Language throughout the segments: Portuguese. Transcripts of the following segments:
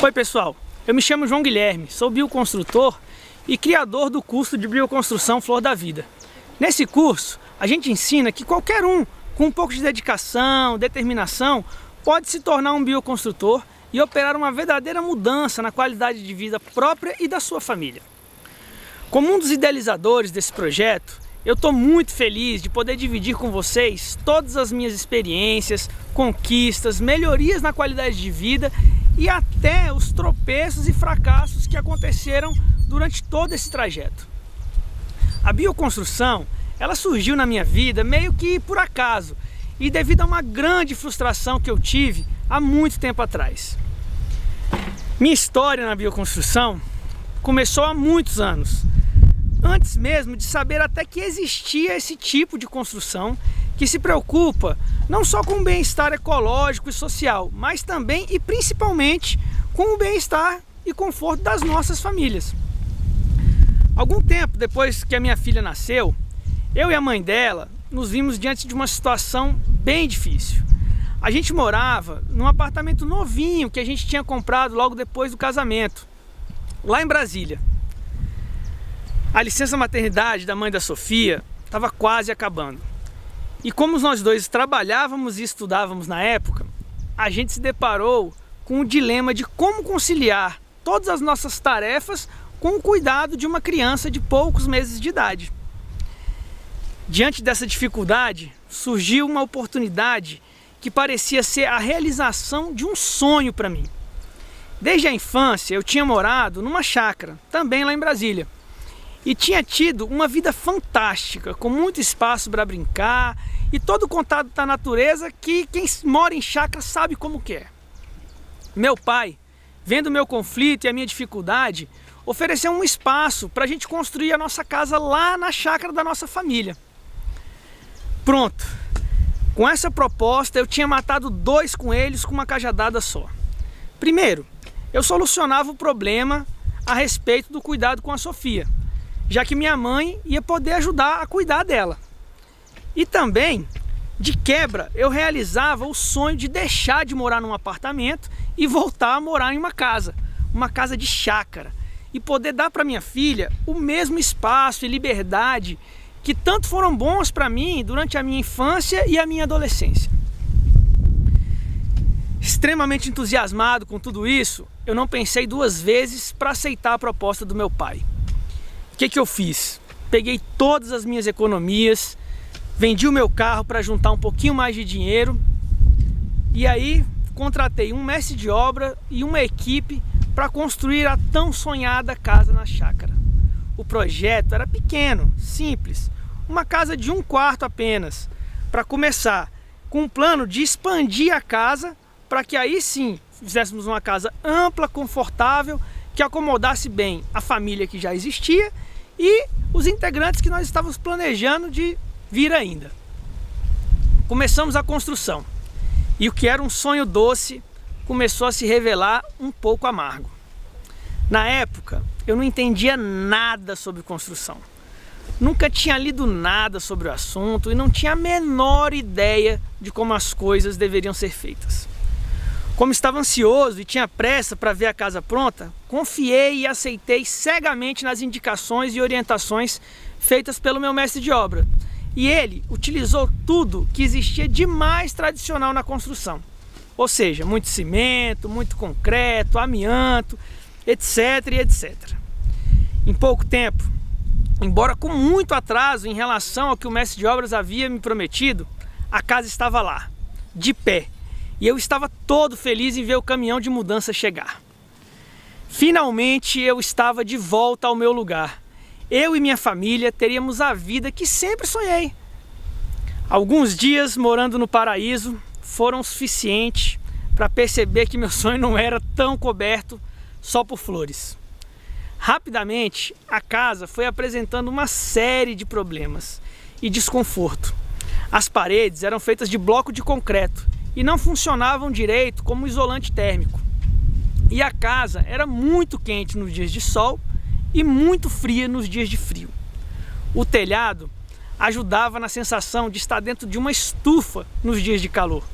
Oi pessoal, eu me chamo João Guilherme, sou bioconstrutor e criador do curso de bioconstrução Flor da Vida. Nesse curso, a gente ensina que qualquer um com um pouco de dedicação, determinação, pode se tornar um bioconstrutor e operar uma verdadeira mudança na qualidade de vida própria e da sua família. Como um dos idealizadores desse projeto, eu estou muito feliz de poder dividir com vocês todas as minhas experiências, conquistas, melhorias na qualidade de vida e até os tropeços e fracassos que aconteceram durante todo esse trajeto. A bioconstrução, ela surgiu na minha vida meio que por acaso e devido a uma grande frustração que eu tive há muito tempo atrás. Minha história na bioconstrução começou há muitos anos, antes mesmo de saber até que existia esse tipo de construção que se preocupa não só com o bem-estar ecológico e social, mas também e principalmente com o bem-estar e conforto das nossas famílias. Algum tempo depois que a minha filha nasceu, eu e a mãe dela nos vimos diante de uma situação bem difícil. A gente morava num apartamento novinho que a gente tinha comprado logo depois do casamento, lá em Brasília. A licença maternidade da mãe da Sofia estava quase acabando. E como nós dois trabalhávamos e estudávamos na época, a gente se deparou com o dilema de como conciliar todas as nossas tarefas com o cuidado de uma criança de poucos meses de idade. Diante dessa dificuldade, surgiu uma oportunidade que parecia ser a realização de um sonho para mim. Desde a infância eu tinha morado numa chácara, também lá em Brasília, e tinha tido uma vida fantástica, com muito espaço para brincar e todo o contato da natureza que quem mora em chácara sabe como que é. Meu pai, vendo o meu conflito e a minha dificuldade, ofereceu um espaço para a gente construir a nossa casa lá na chácara da nossa família. Pronto, com essa proposta eu tinha matado dois coelhos com uma cajadada só. Primeiro, eu solucionava o problema a respeito do cuidado com a Sofia, já que minha mãe ia poder ajudar a cuidar dela. E também, de quebra, eu realizava o sonho de deixar de morar num apartamento e voltar a morar em uma casa de chácara, e poder dar para minha filha o mesmo espaço e liberdade que tanto foram bons para mim durante a minha infância e a minha adolescência. Extremamente entusiasmado com tudo isso, eu não pensei duas vezes para aceitar a proposta do meu pai. O que eu fiz? Peguei todas as minhas economias, vendi o meu carro para juntar um pouquinho mais de dinheiro e aí contratei um mestre de obra e uma equipe para construir a tão sonhada casa na chácara. O projeto era pequeno, simples, uma casa de 1 quarto apenas, para começar, com um plano de expandir a casa para que aí sim fizéssemos uma casa ampla, confortável, que acomodasse bem a família que já existia e os integrantes que nós estávamos planejando de vir ainda. Começamos a construção e o que era um sonho doce começou a se revelar um pouco amargo. Na época, eu não entendia nada sobre construção. Nunca tinha lido nada sobre o assunto e não tinha a menor ideia de como as coisas deveriam ser feitas. Como estava ansioso e tinha pressa para ver a casa pronta, confiei e aceitei cegamente nas indicações e orientações feitas pelo meu mestre de obra. E ele utilizou tudo que existia de mais tradicional na construção. Ou seja, muito cimento, muito concreto, amianto, etc e etc. Em pouco tempo, embora com muito atraso em relação ao que o mestre de obras havia me prometido, a casa estava lá, de pé. E eu estava todo feliz em ver o caminhão de mudança chegar. Finalmente eu estava de volta ao meu lugar. Eu e minha família teríamos a vida que sempre sonhei. Alguns dias morando no paraíso foram suficientes para perceber que meu sonho não era tão coberto só por flores. Rapidamente, a casa foi apresentando uma série de problemas e desconforto. As paredes eram feitas de bloco de concreto e não funcionavam direito como isolante térmico. E a casa era muito quente nos dias de sol e muito fria nos dias de frio. O telhado ajudava na sensação de estar dentro de uma estufa nos dias de calor.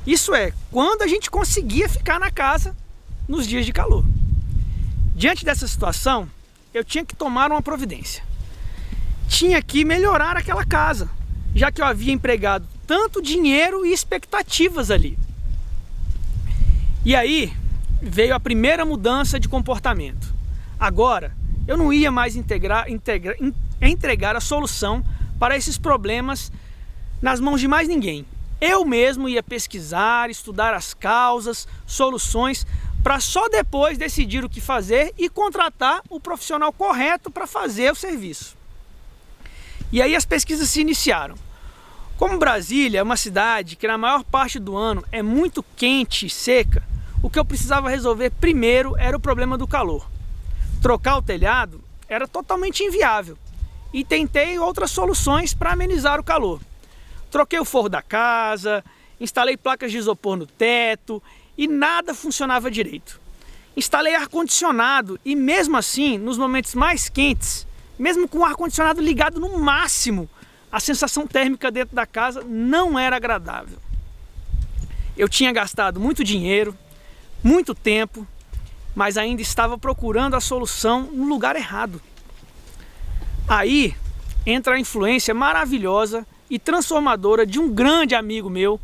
Isso é, quando a gente conseguia ficar na casa nos dias de calor. Diante dessa situação, eu tinha que tomar uma providência. Tinha que melhorar aquela casa, já que eu havia empregado tanto dinheiro e expectativas ali. E aí veio a primeira mudança de comportamento. Agora, eu não ia mais entregar a solução para esses problemas nas mãos de mais ninguém. Eu mesmo ia pesquisar, estudar as causas, soluções, para só depois decidir o que fazer e contratar o profissional correto para fazer o serviço. E aí as pesquisas se iniciaram. Como Brasília é uma cidade que na maior parte do ano é muito quente e seca, o que eu precisava resolver primeiro era o problema do calor. Trocar o telhado era totalmente inviável e tentei outras soluções para amenizar o calor. Troquei o forro da casa, instalei placas de isopor no teto e nada funcionava direito. Instalei ar-condicionado e mesmo assim, nos momentos mais quentes, mesmo com o ar-condicionado ligado no máximo, a sensação térmica dentro da casa não era agradável. Eu tinha gastado muito dinheiro, muito tempo, mas ainda estava procurando a solução no lugar errado. Aí entra a influência maravilhosa e transformadora de um grande amigo meu,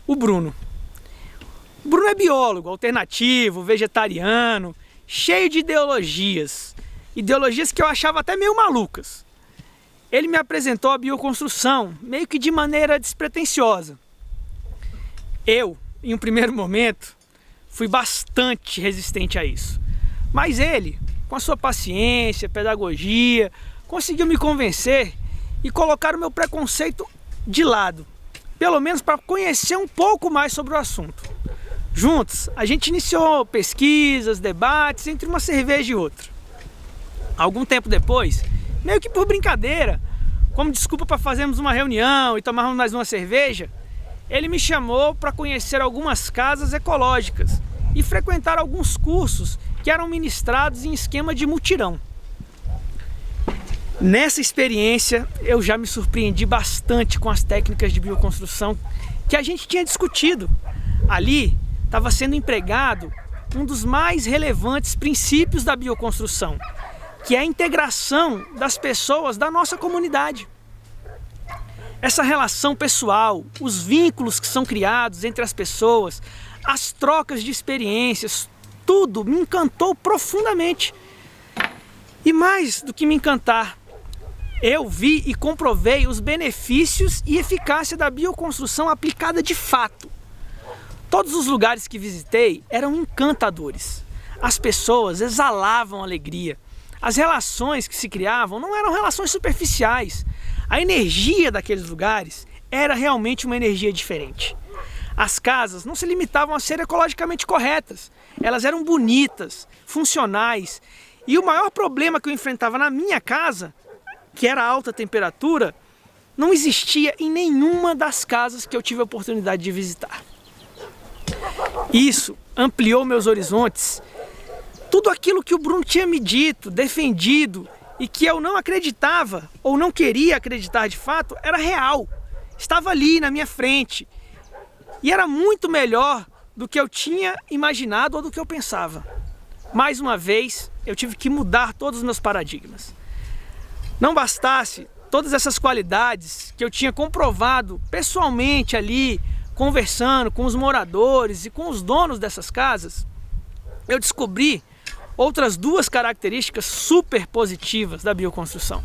o Bruno. O Bruno é biólogo, alternativo, vegetariano, cheio de ideologias que eu achava até meio malucas. Ele me apresentou a bioconstrução, meio que de maneira despretensiosa. Eu, em um primeiro momento, fui bastante resistente a isso. Mas ele, com a sua paciência, pedagogia, conseguiu me convencer e colocar o meu preconceito de lado, pelo menos para conhecer um pouco mais sobre o assunto. Juntos, a gente iniciou pesquisas, debates entre uma cerveja e outra. Algum tempo depois, meio que por brincadeira, como desculpa para fazermos uma reunião e tomarmos mais uma cerveja, ele me chamou para conhecer algumas casas ecológicas e frequentar alguns cursos que eram ministrados em esquema de mutirão. Nessa experiência, eu já me surpreendi bastante com as técnicas de bioconstrução que a gente tinha discutido. Ali estava sendo empregado um dos mais relevantes princípios da bioconstrução, que é a integração das pessoas da nossa comunidade. Essa relação pessoal, os vínculos que são criados entre as pessoas, as trocas de experiências, tudo me encantou profundamente. E mais do que me encantar, eu vi e comprovei os benefícios e eficácia da bioconstrução aplicada de fato. Todos os lugares que visitei eram encantadores. As pessoas exalavam alegria. As relações que se criavam não eram relações superficiais. A energia daqueles lugares era realmente uma energia diferente. As casas não se limitavam a ser ecologicamente corretas. Elas eram bonitas, funcionais. E o maior problema que eu enfrentava na minha casa, que era a alta temperatura, não existia em nenhuma das casas que eu tive a oportunidade de visitar. Isso ampliou meus horizontes. Tudo aquilo que o Bruno tinha me dito, defendido e que eu não acreditava ou não queria acreditar de fato, era real. Estava ali na minha frente. E era muito melhor do que eu tinha imaginado ou do que eu pensava. Mais uma vez, eu tive que mudar todos os meus paradigmas. Não bastasse todas essas qualidades que eu tinha comprovado pessoalmente ali, conversando com os moradores e com os donos dessas casas, eu descobri outras duas características super positivas da bioconstrução.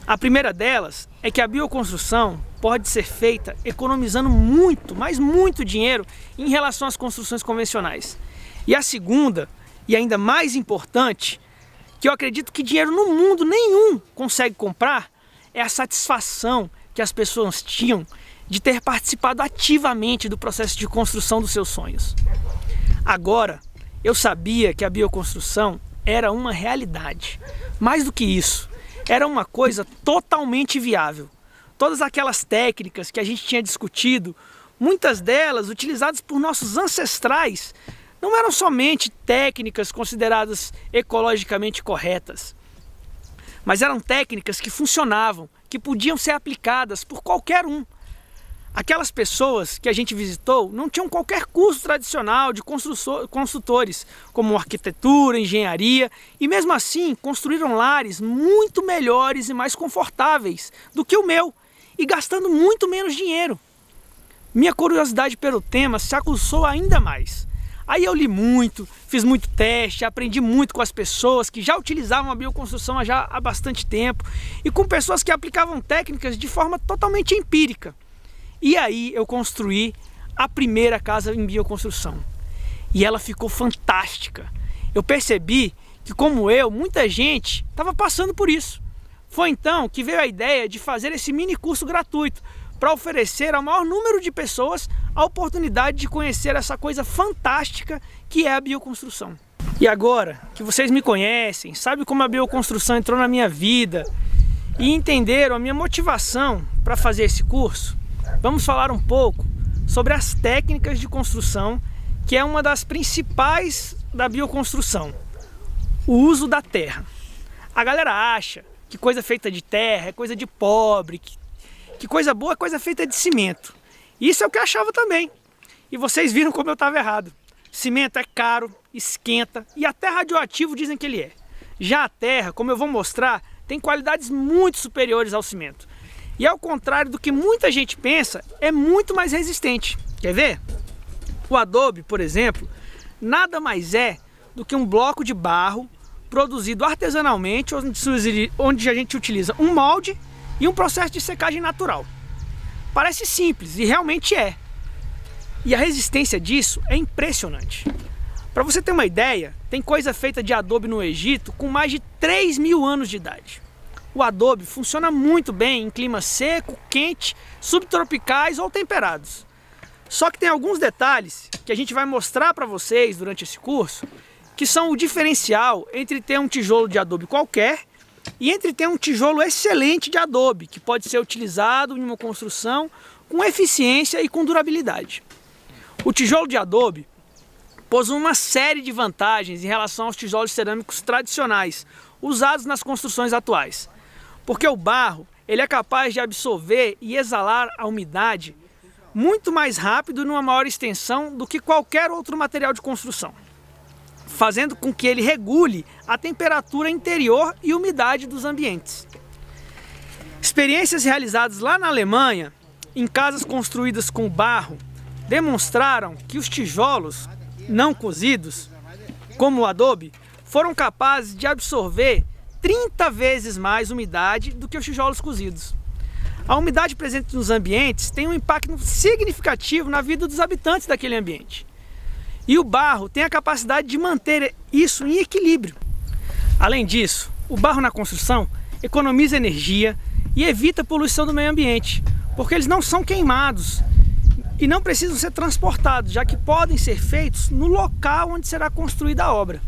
A primeira delas é que a bioconstrução pode ser feita economizando muito, mas muito dinheiro em relação às construções convencionais. E a segunda, e ainda mais importante, que eu acredito que dinheiro no mundo nenhum consegue comprar, é a satisfação que as pessoas tinham de ter participado ativamente do processo de construção dos seus sonhos. Agora, eu sabia que a bioconstrução era uma realidade. Mais do que isso, era uma coisa totalmente viável. Todas aquelas técnicas que a gente tinha discutido, muitas delas utilizadas por nossos ancestrais, não eram somente técnicas consideradas ecologicamente corretas, mas eram técnicas que funcionavam, que podiam ser aplicadas por qualquer um. Aquelas pessoas que a gente visitou não tinham qualquer curso tradicional de construtores, como arquitetura, engenharia, e mesmo assim construíram lares muito melhores e mais confortáveis do que o meu, e gastando muito menos dinheiro. Minha curiosidade pelo tema se aguçou ainda mais. Aí eu li muito, fiz muito teste, aprendi muito com as pessoas que já utilizavam a bioconstrução há bastante tempo e com pessoas que aplicavam técnicas de forma totalmente empírica. E aí eu construí a primeira casa em bioconstrução. E ela ficou fantástica. Eu percebi que, como eu, muita gente estava passando por isso. Foi então que veio a ideia de fazer esse mini curso gratuito para oferecer ao maior número de pessoas a oportunidade de conhecer essa coisa fantástica que é a bioconstrução. E agora que vocês me conhecem, sabem como a bioconstrução entrou na minha vida e entenderam a minha motivação para fazer esse curso, vamos falar um pouco sobre as técnicas de construção, que é uma das principais da bioconstrução: o uso da terra. A galera acha que coisa feita de terra é coisa de pobre, que coisa boa é coisa feita de cimento. Isso é o que eu achava também. E vocês viram como eu estava errado. Cimento é caro, esquenta e até radioativo dizem que ele é. Já a terra, como eu vou mostrar, tem qualidades muito superiores ao cimento. E ao contrário do que muita gente pensa, é muito mais resistente. Quer ver? O adobe, por exemplo, nada mais é do que um bloco de barro produzido artesanalmente, onde a gente utiliza um molde e um processo de secagem natural. Parece simples e realmente é. E a resistência disso é impressionante. Para você ter uma ideia, tem coisa feita de adobe no Egito com mais de 3.000 anos de idade. O adobe funciona muito bem em clima seco, quente, subtropicais ou temperados. Só que tem alguns detalhes que a gente vai mostrar para vocês durante esse curso, que são o diferencial entre ter um tijolo de adobe qualquer e entre ter um tijolo excelente de adobe, que pode ser utilizado em uma construção com eficiência e com durabilidade. O tijolo de adobe possui uma série de vantagens em relação aos tijolos cerâmicos tradicionais, usados nas construções atuais. Porque o barro ele é capaz de absorver e exalar a umidade muito mais rápido e numa maior extensão do que qualquer outro material de construção, fazendo com que ele regule a temperatura interior e umidade dos ambientes. Experiências realizadas lá na Alemanha, em casas construídas com barro, demonstraram que os tijolos não cozidos, como o adobe, foram capazes de absorver 30 vezes mais umidade do que os tijolos cozidos. A umidade presente nos ambientes tem um impacto significativo na vida dos habitantes daquele ambiente. E o barro tem a capacidade de manter isso em equilíbrio. Além disso, o barro na construção economiza energia e evita a poluição do meio ambiente, porque eles não são queimados e não precisam ser transportados, já que podem ser feitos no local onde será construída a obra.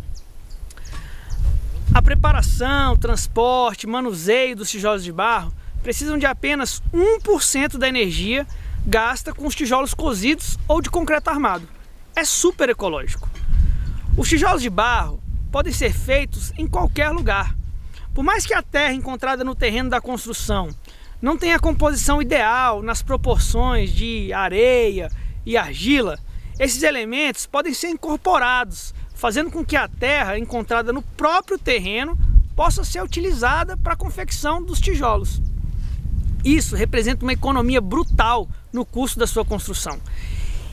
A preparação, transporte, manuseio dos tijolos de barro precisam de apenas 1% da energia gasta com os tijolos cozidos ou de concreto armado. É super ecológico. Os tijolos de barro podem ser feitos em qualquer lugar. Por mais que a terra encontrada no terreno da construção não tenha a composição ideal nas proporções de areia e argila, esses elementos podem ser incorporados, fazendo com que a terra encontrada no próprio terreno possa ser utilizada para a confecção dos tijolos. Isso representa uma economia brutal no custo da sua construção.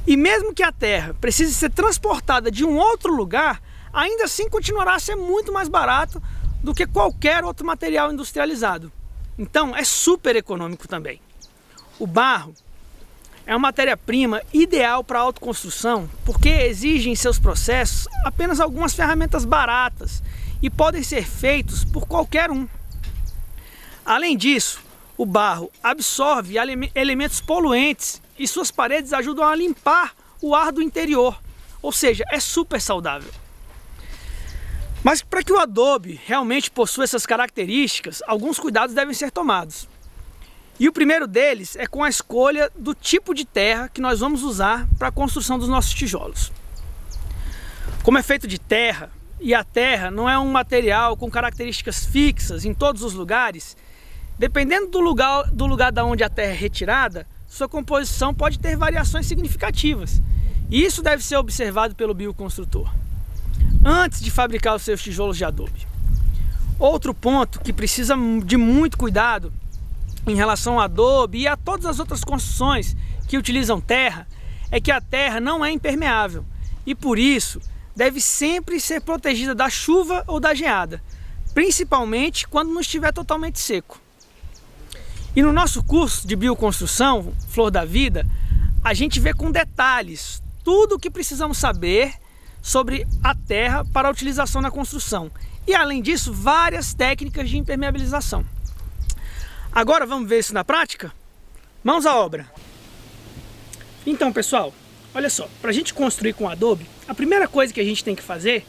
E mesmo que a terra precise ser transportada de um outro lugar, ainda assim continuará a ser muito mais barato do que qualquer outro material industrializado. Então é super econômico também. O barro é uma matéria-prima ideal para a autoconstrução porque exige em seus processos apenas algumas ferramentas baratas e podem ser feitos por qualquer um. Além disso, o barro absorve elementos poluentes e suas paredes ajudam a limpar o ar do interior, ou seja, é super saudável. Mas para que o adobe realmente possua essas características, alguns cuidados devem ser tomados. E o primeiro deles é com a escolha do tipo de terra que nós vamos usar para a construção dos nossos tijolos. Como é feito de terra, e a terra não é um material com características fixas em todos os lugares, dependendo do lugar da onde a terra é retirada, sua composição pode ter variações significativas. E isso deve ser observado pelo bioconstrutor antes de fabricar os seus tijolos de adobe. Outro ponto que precisa de muito cuidado em relação ao adobe e a todas as outras construções que utilizam terra é que a terra não é impermeável e por isso deve sempre ser protegida da chuva ou da geada, principalmente quando não estiver totalmente seco. E no nosso curso de bioconstrução, Flor da Vida, a gente vê com detalhes tudo o que precisamos saber sobre a terra para a utilização na construção. E além disso, várias técnicas de impermeabilização. Agora vamos ver isso na prática? Mãos à obra! Então pessoal, olha só, para a gente construir com adobe, a primeira coisa que a gente tem que fazer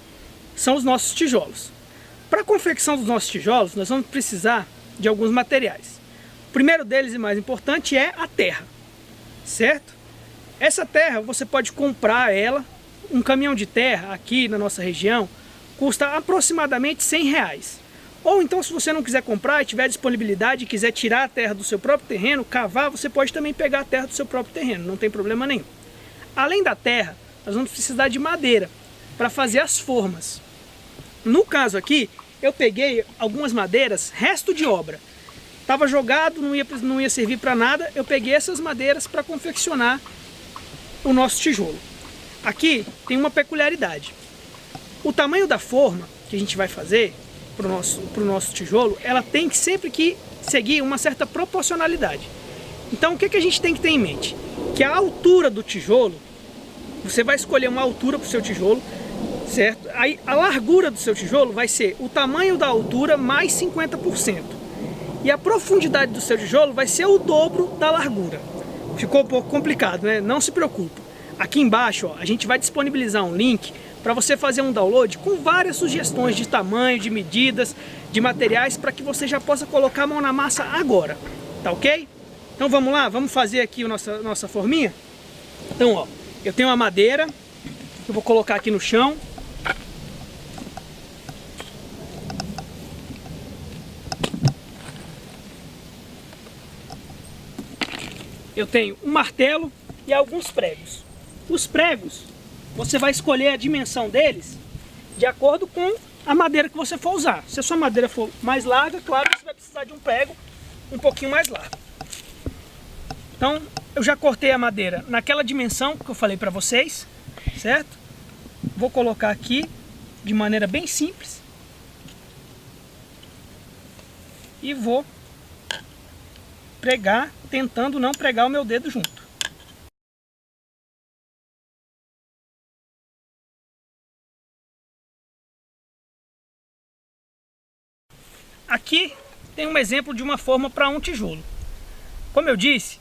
são os nossos tijolos. Para a confecção dos nossos tijolos, nós vamos precisar de alguns materiais. O primeiro deles e mais importante é a terra, certo? Essa terra você pode comprar ela, um caminhão de terra aqui na nossa região custa aproximadamente R$100. Ou então, se você não quiser comprar e tiver disponibilidade e quiser tirar a terra do seu próprio terreno, cavar, você pode também pegar a terra do seu próprio terreno, não tem problema nenhum. Além da terra, nós vamos precisar de madeira para fazer as formas. No caso aqui, eu peguei algumas madeiras, resto de obra. Estava jogado, não ia servir para nada, eu peguei essas madeiras para confeccionar o nosso tijolo. Aqui tem uma peculiaridade. O tamanho da forma que a gente vai fazer para o nosso tijolo, ela tem que sempre que seguir uma certa proporcionalidade. Então o que a gente tem que ter em mente? Que a altura do tijolo, você vai escolher uma altura para o seu tijolo, certo? Aí a largura do seu tijolo vai ser o tamanho da altura mais 50%. E a profundidade do seu tijolo vai ser o dobro da largura. Ficou um pouco complicado, né? Não se preocupe. Aqui embaixo, ó, a gente vai disponibilizar um link para você fazer um download com várias sugestões de tamanho, de medidas, de materiais, para que você já possa colocar a mão na massa agora, tá ok? Então vamos lá, vamos fazer aqui a nossa forminha? Então, ó, eu tenho uma madeira, eu vou colocar aqui no chão. Eu tenho um martelo e alguns pregos. Os pregos, você vai escolher a dimensão deles de acordo com a madeira que você for usar. Se a sua madeira for mais larga, claro, você vai precisar de um prego um pouquinho mais largo. Então, eu já cortei a madeira naquela dimensão que eu falei para vocês, certo? Vou colocar aqui de maneira bem simples. E vou pregar, tentando não pregar o meu dedo junto. Aqui tem um exemplo de uma forma para um tijolo. Como eu disse,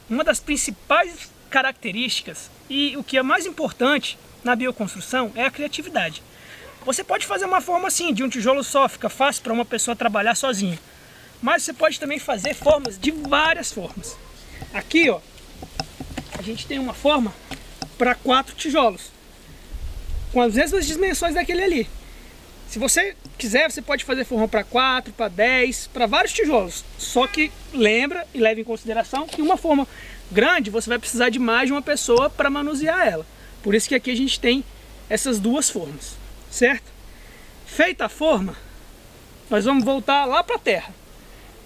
uma das principais características e o que é mais importante na bioconstrução é a criatividade. Você pode fazer uma forma assim, de um tijolo só, fica fácil para uma pessoa trabalhar sozinha. Mas você pode também fazer formas de várias formas. Aqui, ó, a gente tem uma forma para 4 tijolos, com as mesmas dimensões daquele ali. Se você quiser, você pode fazer forma para 4, para 10, para vários tijolos. Só que lembra e leve em consideração que uma forma grande você vai precisar de mais de uma pessoa para manusear ela. Por isso que aqui a gente tem essas duas formas, certo? Feita a forma, nós vamos voltar lá para a terra.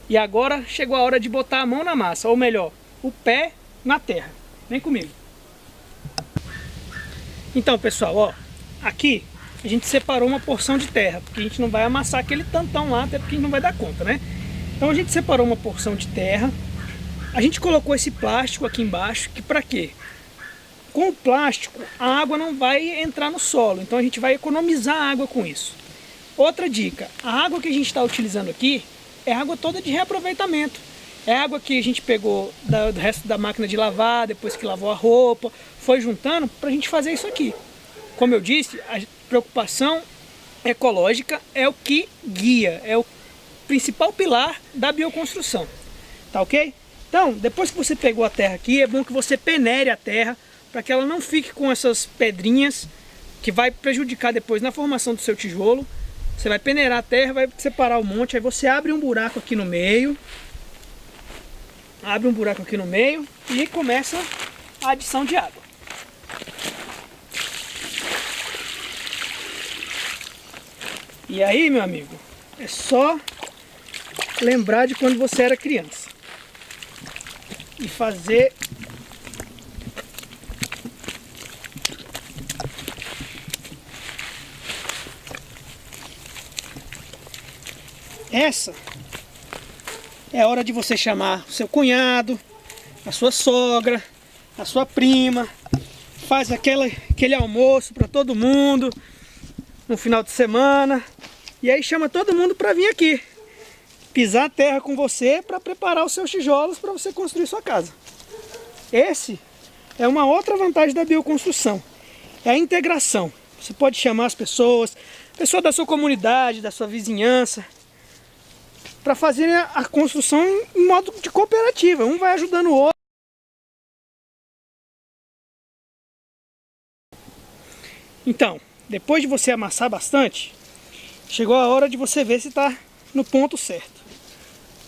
E agora chegou a hora de botar a mão na massa, ou melhor, o pé na terra. Vem comigo. Então, pessoal, ó, aqui a gente separou uma porção de terra, porque a gente não vai amassar aquele tantão lá, até porque a gente não vai dar conta, né? Então a gente separou uma porção de terra, a gente colocou esse plástico aqui embaixo, que para quê? Com o plástico a água não vai entrar no solo, então a gente vai economizar água com isso. Outra dica, a água que a gente está utilizando aqui é água toda de reaproveitamento. É água que a gente pegou do resto da máquina de lavar, depois que lavou a roupa, foi juntando para a gente fazer isso aqui. Como eu disse, a preocupação ecológica é o que guia, é o principal pilar da bioconstrução, tá ok? Então, depois que você pegou a terra aqui, é bom que você peneire a terra para que ela não fique com essas pedrinhas que vai prejudicar depois na formação do seu tijolo. Você vai peneirar a terra, vai separar o monte, aí você abre um buraco aqui no meio Abre um buraco aqui no meio e começa a adição de água. E aí, meu amigo, é só lembrar de quando você era criança e fazer essa é a hora de você chamar o seu cunhado, a sua sogra, a sua prima, faz aquele almoço para todo mundo no final de semana, e aí chama todo mundo para vir aqui pisar a terra com você para preparar os seus tijolos para você construir sua casa. Esse é uma outra vantagem da bioconstrução, é a integração. Você pode chamar as pessoas da sua comunidade, da sua vizinhança, para fazerem a construção em modo de cooperativa. Um vai ajudando o outro. Então, depois de você amassar bastante, chegou a hora de você ver se está no ponto certo.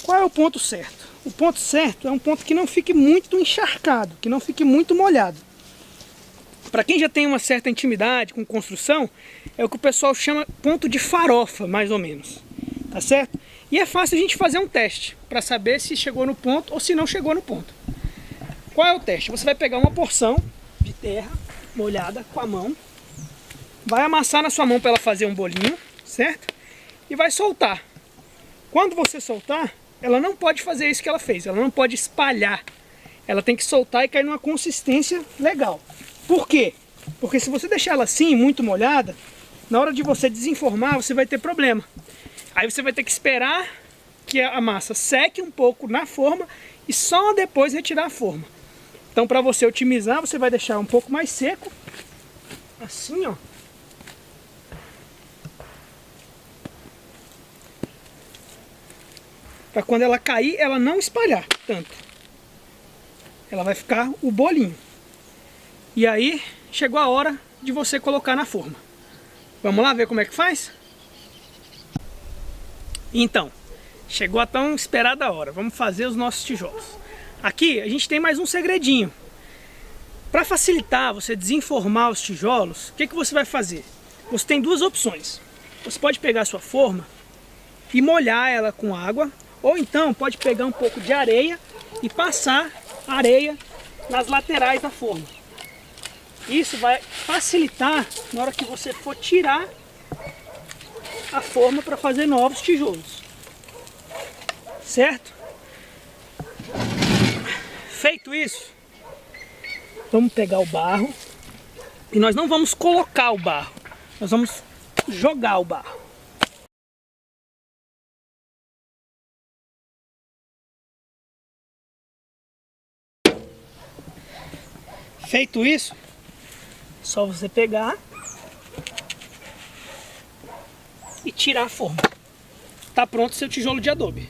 Qual é o ponto certo? O ponto certo é um ponto que não fique muito encharcado, que não fique muito molhado. Para quem já tem uma certa intimidade com construção, é o que o pessoal chama ponto de farofa, mais ou menos. Tá certo? E é fácil a gente fazer um teste para saber se chegou no ponto ou se não chegou no ponto. Qual é o teste? Você vai pegar uma porção de terra molhada com a mão, vai amassar na sua mão para ela fazer um bolinho, certo? E vai soltar. Quando você soltar, ela não pode fazer isso que ela fez, ela não pode espalhar. Ela tem que soltar e cair numa consistência legal. Por quê? Porque se você deixar ela assim, muito molhada, na hora de você desenformar, você vai ter problema. Aí você vai ter que esperar que a massa seque um pouco na forma e só depois retirar a forma. Então, para você otimizar, você vai deixar um pouco mais seco, assim, ó. Para quando ela cair, ela não espalhar tanto. Ela vai ficar o bolinho. E aí, chegou a hora de você colocar na forma. Vamos lá ver como é que faz? Então, chegou a tão esperada hora. Vamos fazer os nossos tijolos. Aqui a gente tem mais um segredinho. Para facilitar você desenformar os tijolos, o que você vai fazer? Você tem duas opções. Você pode pegar a sua forma e molhar ela com água, ou então pode pegar um pouco de areia e passar areia nas laterais da forma. Isso vai facilitar na hora que você for tirar a forma para fazer novos tijolos, certo? Feito isso, vamos pegar o barro e nós não vamos colocar o barro, nós vamos jogar o barro. Feito isso, só você pegar e tirar a forma. Está pronto o seu tijolo de adobe.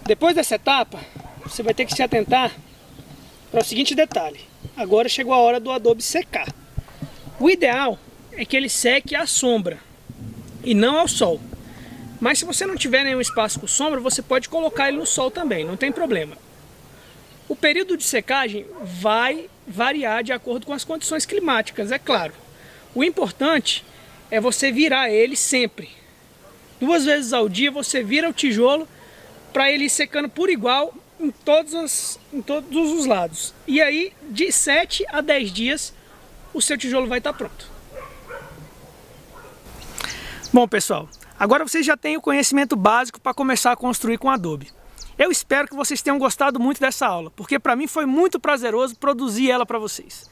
Depois dessa etapa, você vai ter que se atentar para o seguinte detalhe. Agora chegou a hora do adobe secar. O ideal é que ele seque à sombra e não ao sol. Mas se você não tiver nenhum espaço com sombra, você pode colocar ele no sol também, não tem problema. O período de secagem vai variar de acordo com as condições climáticas, é claro. O importante é você virar ele sempre. 2 vezes ao dia você vira o tijolo para ele ir secando por igual em todos os lados. E aí, de 7 a 10 dias, o seu tijolo vai estar pronto. Bom, pessoal, agora vocês já têm o conhecimento básico para começar a construir com adobe. Eu espero que vocês tenham gostado muito dessa aula, porque para mim foi muito prazeroso produzir ela para vocês.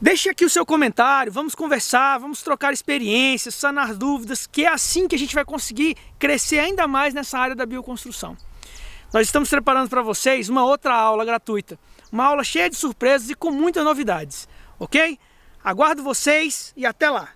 Deixe aqui o seu comentário, vamos conversar, vamos trocar experiências, sanar dúvidas, que é assim que a gente vai conseguir crescer ainda mais nessa área da bioconstrução. Nós estamos preparando para vocês uma outra aula gratuita, uma aula cheia de surpresas e com muitas novidades, ok? Aguardo vocês e até lá!